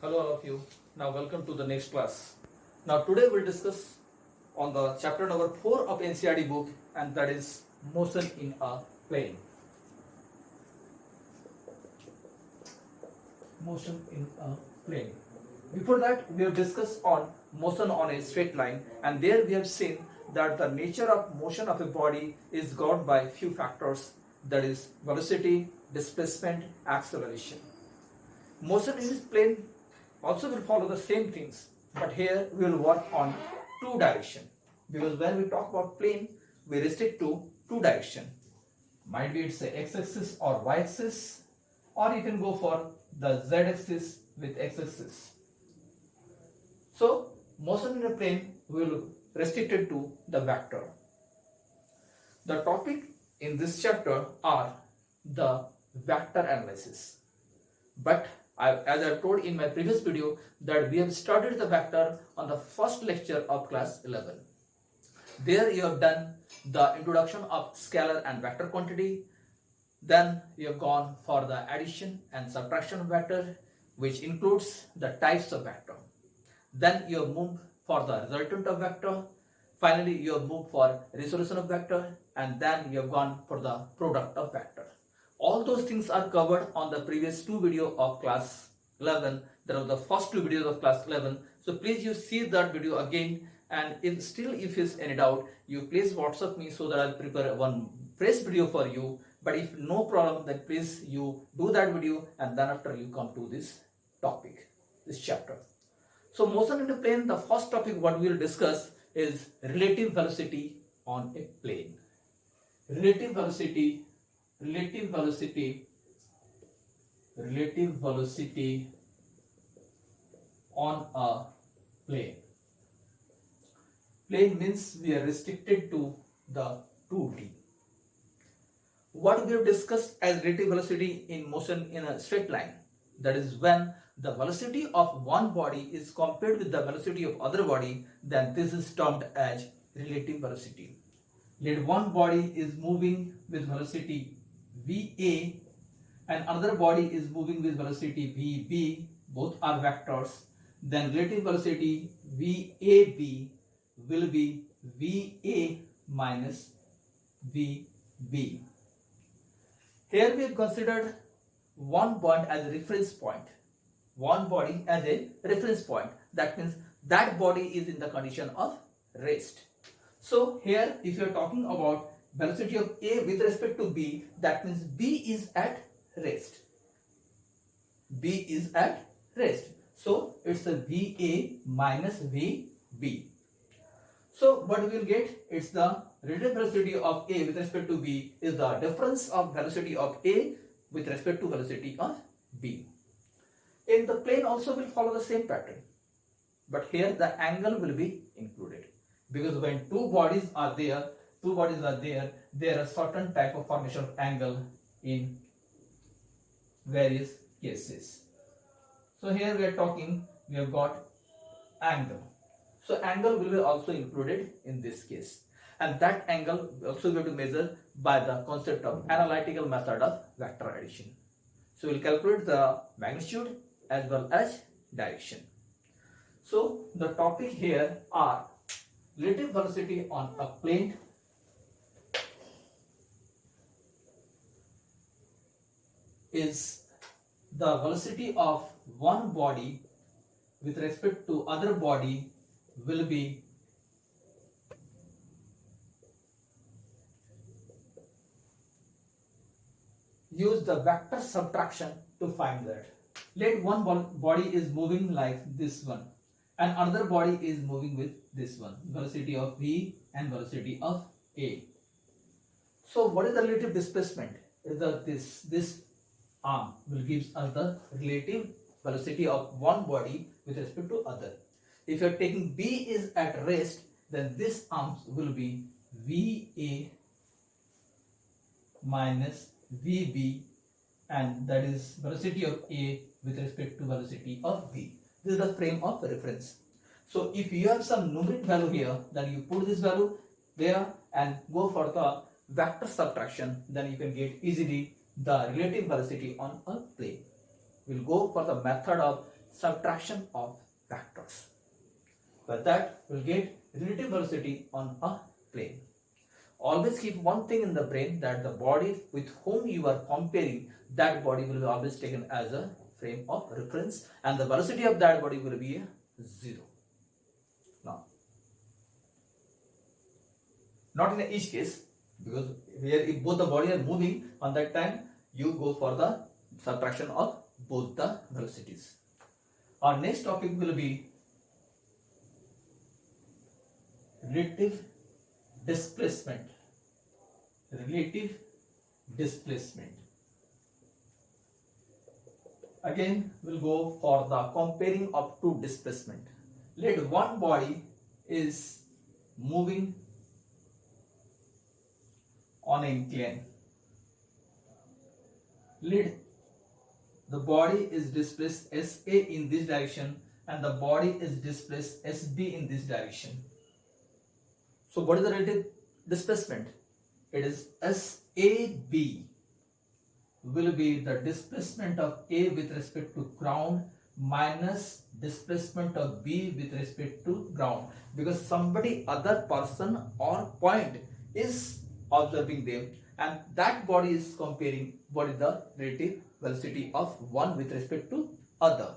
Hello all of you. Now welcome to the next class. Now today we'll discuss on the chapter number 4 of NCERT book, and that is motion in a plane. Motion in a plane. Before that we have discussed on motion on a straight line, and there we have seen that the nature of motion of a body is governed by few factors, that is velocity, displacement, acceleration. Motion in this plane also will follow the same things, but here we will work on two direction, because when we talk about plane we restrict to two direction. Might be it's a x-axis or y-axis, or you can go for the z-axis with x-axis. So motion in a plane will restricted to the vector. The topic in this chapter are the vector analysis, but as I told in my previous video that we have studied the vector on the first lecture of class 11. There you have done the introduction of scalar and vector quantity. Then you have gone for the addition and subtraction of vector, which includes the types of vector. Then you have moved for the resultant of vector. Finally you have moved for resolution of vector, and then you have gone for the product of vector. All those things are covered on the previous two videos of class 11. That are the first two videos of class 11. So please you see that video again, and if is any doubt, you please WhatsApp me so that I'll prepare one fresh video for you. But if no problem, then please you do that video, and then after you come to this topic, this chapter. So motion in a plane, the first topic what we will discuss is relative velocity on a plane. Relative velocity on a plane. Plane means we are restricted to the 2D. What we have discussed as relative velocity in motion in a straight line, that is when the velocity of one body is compared with the velocity of other body, then this is termed as relative velocity. Let one body is moving with velocity VA and another body is moving with velocity VB, both are vectors, then relative velocity VAB will be VA minus VB. Here we have considered one point as a reference point, one body as a reference point. That means that body is in the condition of rest. So here if you are talking about velocity of A with respect to B, that means B is at rest. B is at rest. So it's a VA minus VB. So what we will get, it's the relative velocity of A with respect to B is the difference of velocity of A with respect to velocity of B. In the plane also will follow the same pattern, but here the angle will be included, because when two bodies are there, there are certain type of formation of angle in various cases. So here we are talking, we have got angle. So angle will be also included in this case, and that angle also we have to measure by the concept of analytical method of vector addition. So we will calculate the magnitude as well as direction. So the topic here are relative velocity on a plane, is the velocity of one body with respect to other body will be use the vector subtraction to find that. Let one body is moving like this one and another body is moving with this one, velocity of V and velocity of A. So what is the relative displacement? Is that this arm will give us the relative velocity of one body with respect to other. If you are taking B is at rest, then this arm will be VA minus VB, and that is velocity of A with respect to velocity of B. This is the frame of reference. So if you have some numeric value here, then you put this value there and go for the vector subtraction, then you can get easily the relative velocity on a plane. We'll go for the method of subtraction of vectors. With that, we'll get relative velocity on a plane. Always keep one thing in the brain, that the body with whom you are comparing, that body will be always taken as a frame of reference, and the velocity of that body will be 0. Now, not in each case, because here if both the body are moving, on that time you go for the subtraction of both the velocities. Our next topic will be relative displacement. Relative displacement. Again, we'll go for the comparing of two displacement. Let one body is moving on an incline. Let the body is displaced SA in this direction and the body is displaced SB in this direction. So what is the relative displacement? It is SAB will be the displacement of A with respect to ground minus displacement of B with respect to ground, because somebody other person or point is observing them and that body is comparing what is the relative velocity of one with respect to other.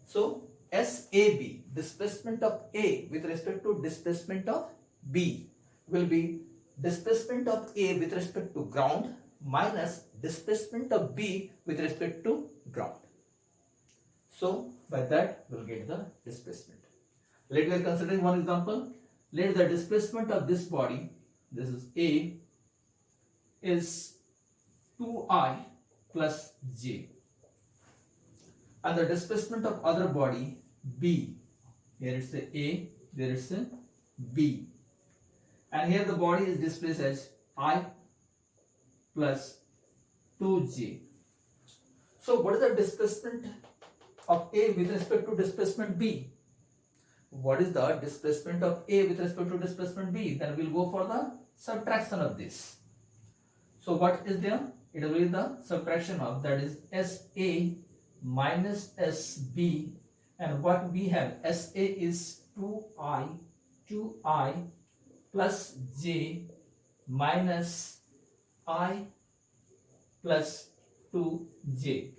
So SAB, displacement of A with respect to displacement of B, will be displacement of A with respect to ground minus displacement of B with respect to ground. So by that we'll get the displacement. Let me consider one example. Let the displacement of this body, this is A, is 2I plus J, and the displacement of other body B, here it's a A, there it's a B, and here the body is displaced as I plus 2J. So what is the displacement of A with respect to displacement B? What is the displacement of A with respect to displacement B? Then we'll go for the subtraction of this. So what is there? It will be the subtraction of, that is SA minus SB, and what we have, SA is 2I plus J minus I plus 2J.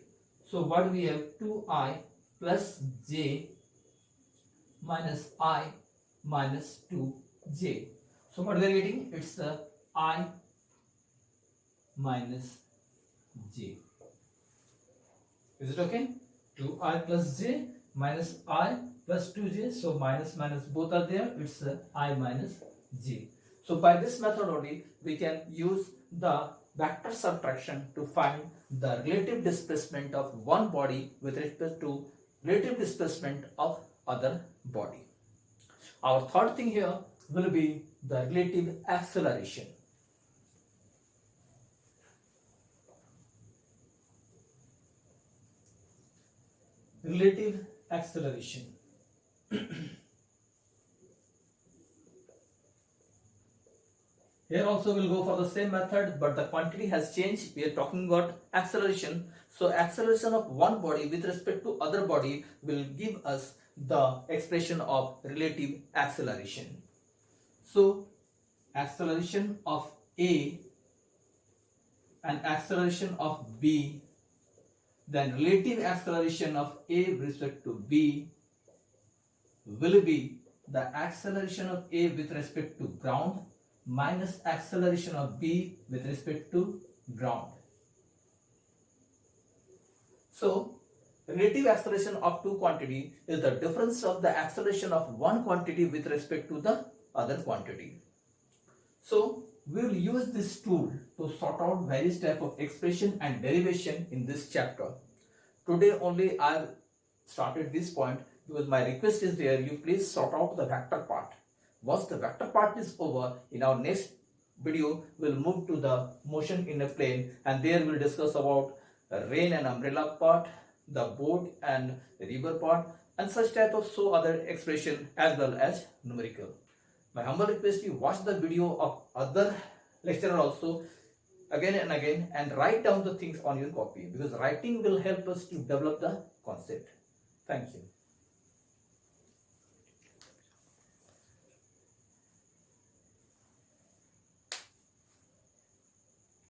So what we have, 2I plus J minus I minus 2J. So what we are getting? It's the I minus J. Is it okay? 2I plus J minus I plus 2J. So minus minus both are there. It's I minus J. So by this method only we can use the vector subtraction to find the relative displacement of one body with respect to relative displacement of other body. Our third thing here will be the relative acceleration. Relative acceleration. Here also we'll go for the same method, but the quantity has changed. We are talking about acceleration. So acceleration of one body with respect to other body will give us the expression of relative acceleration. So acceleration of A and acceleration of B, then relative acceleration of A with respect to B will be the acceleration of A with respect to ground minus acceleration of B with respect to ground. So relative acceleration of two quantity is the difference of the acceleration of one quantity with respect to the other quantity. So we will use this tool to sort out various type of expression and derivation in this chapter. Today only I have started this point because my request is there, you please sort out the vector part. Once the vector part is over, in our next video we'll move to the motion in a plane, and there we'll discuss about rain and umbrella part, the boat and the river part, and such type of so other expression as well as numerical. My humble request, you watch the video of other lecturer also again and again and write down the things on your copy, because writing will help us to develop the concept. Thank you.